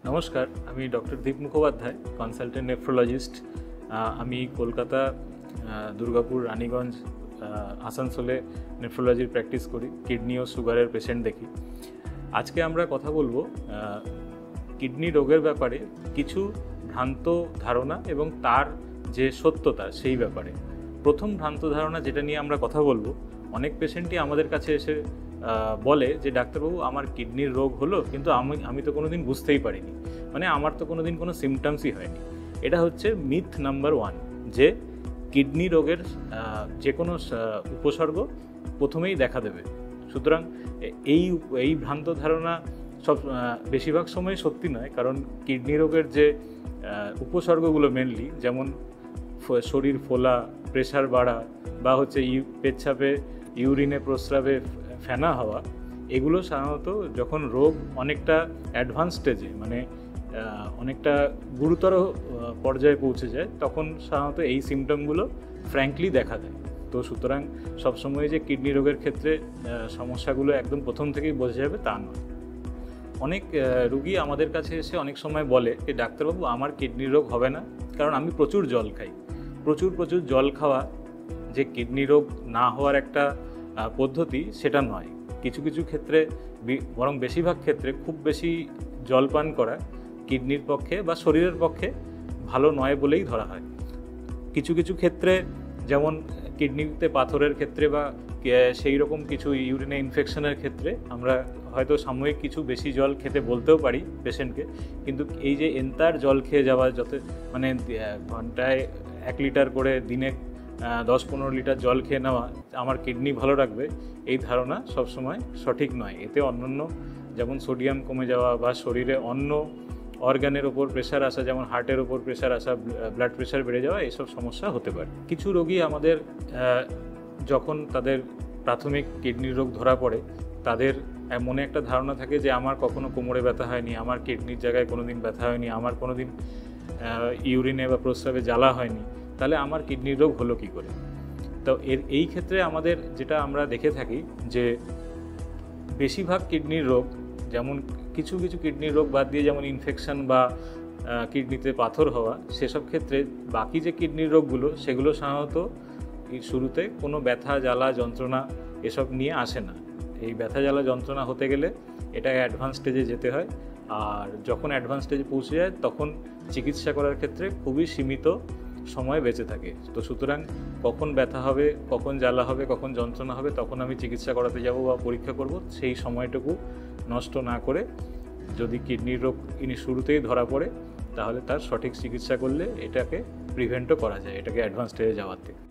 নমস্কার, আমি ডক্টর দীপ Mukhopadhyay, consultant nephrologist. আমি কলকাতা, দুর্গাপুর, রানীগঞ্জ, আসানসোলে নেফ্রোলজির প্র্যাকটিস করি। কিডনি ও সুগারের পেশেন্ট দেখি। আজকে আমরা কথা বলবো কিডনি রোগের ব্যাপারে কিছু ভ্রান্ত ধারণা এবং তার যে সত্যতা সেই ব্যাপারে। প্রথম ভ্রান্ত ধারণা যেটা নিয়ে আমরা কথা বলবো, অনেক পেশেন্টই আমাদের কাছে এসে বলে যে ডাক্তারবাবু আমার কিডনির রোগ হলো, কিন্তু আমি তো কোনোদিন বুঝতেই পারিনি, মানে আমার তো কোনোদিন কোনো সিমটমসই হয়নি। এটা হচ্ছে মিথ নাম্বার 1, যে কিডনি রোগের যে কোনো উপসর্গ প্রথমেই দেখা দেবে। সুতরাং এই ভ্রান্ত ধারণা বেশিরভাগ সময় সত্যি নয়, কারণ কিডনি রোগের যে উপসর্গগুলো মেনলি, যেমন শরীর ফোলা, প্রেশার বাড়া, বা হচ্ছে পেচ্ছাপে ইউরিনে প্রস্রাবে ফেনা হওয়া, এগুলো সাধারণত যখন রোগ অনেকটা অ্যাডভান্স স্টেজে, মানে অনেকটা গুরুতর পর্যায়ে পৌঁছে যায়, তখন সাধারণত এই সিমটমগুলো ফ্র্যাঙ্কলি দেখা দেয়। তো সুতরাং সবসময় যে কিডনি রোগের ক্ষেত্রে সমস্যাগুলো একদম প্রথম থেকেই বোঝা যাবে তা নয়। অনেক রুগী আমাদের কাছে এসে অনেক সময় বলে যে ডাক্তারবাবু আমার কিডনি রোগ হবে না, কারণ আমি প্রচুর জল খাই। প্রচুর জল খাওয়া যে কিডনি রোগ না হওয়ার একটা পদ্ধতি, সেটা নয়। কিছু ক্ষেত্রে, বরং বেশিরভাগ ক্ষেত্রে খুব বেশি জল পান করা কিডনির পক্ষে বা শরীরের পক্ষে ভালো নয় বলেই ধরা হয়। কিছু ক্ষেত্রে, যেমন কিডনিতে পাথরের ক্ষেত্রে বা সেই রকম কিছু ইউরিনে ইনফেকশনের ক্ষেত্রে, আমরা হয়তো সাময়িক কিছু বেশি জল খেতে বলতেও পারি পেশেন্টকে, কিন্তু এই যে এন্টার জল খেয়ে যাওয়া, মানে ঘন্টায় 1 লিটার করে, দিনে 10-15 লিটার জল খেয়ে নেওয়া আমার কিডনি ভালো রাখবে, এই ধারণা সবসময় সঠিক নয়। এতে অন্যান্য, যেমন সোডিয়াম কমে যাওয়া বা শরীরে অন্য অর্গানের ওপর প্রেশার আসা, যেমন হার্টের ওপর প্রেশার আসা, ব্লাড প্রেশার বেড়ে যাওয়া, এসব সমস্যা হতে পারে। কিছু রোগী আমাদের যখন তাদের প্রাথমিক কিডনির রোগ ধরা পড়ে, তাদের মনে একটা ধারণা থাকে যে আমার কখনো কোমরে ব্যথা হয়নি, আমার কিডনির জায়গায় কোনোদিন ব্যথা হয়নি, আমার কোনোদিন ইউরিনে বা প্রস্রাবে জ্বালা হয়নি, তাহলে আমার কিডনির রোগ হলো কী করে? তো এই ক্ষেত্রে আমাদের যেটা আমরা দেখে থাকি যে বেশিরভাগ কিডনির রোগ, যেমন কিছু কিডনির রোগ বাদ দিয়ে, যেমন ইনফেকশন বা কিডনিতে পাথর হওয়া, সেসব ক্ষেত্রে বাকি যে কিডনির রোগগুলো, সেগুলো সাধারণত শুরুতে কোনো ব্যথা, জ্বালা, যন্ত্রণা এসব নিয়ে আসে না। এই ব্যথা, জ্বালা, যন্ত্রণা হতে গেলে এটা অ্যাডভান্স স্টেজে যেতে হয়, আর যখন অ্যাডভান্স স্টেজে পৌঁছে যায় তখন চিকিৎসা করার ক্ষেত্রে খুবই সীমিত সময় বেঁচে থাকে। তো সুতরাং কখন ব্যথা হবে, কখন জ্বালা হবে, কখন যন্ত্রণা হবে, তখন আমি চিকিৎসা করাতে যাব বা পরীক্ষা করব, সেই সময়টুকু নষ্ট না করে যদি কিডনির রোগ শুরুতেই ধরা পড়ে, তাহলে তার সঠিক চিকিৎসা করলে এটাকে প্রিভেন্টও করা যায়, এটাকে অ্যাডভান্স স্টেজে যাওয়ার থেকে।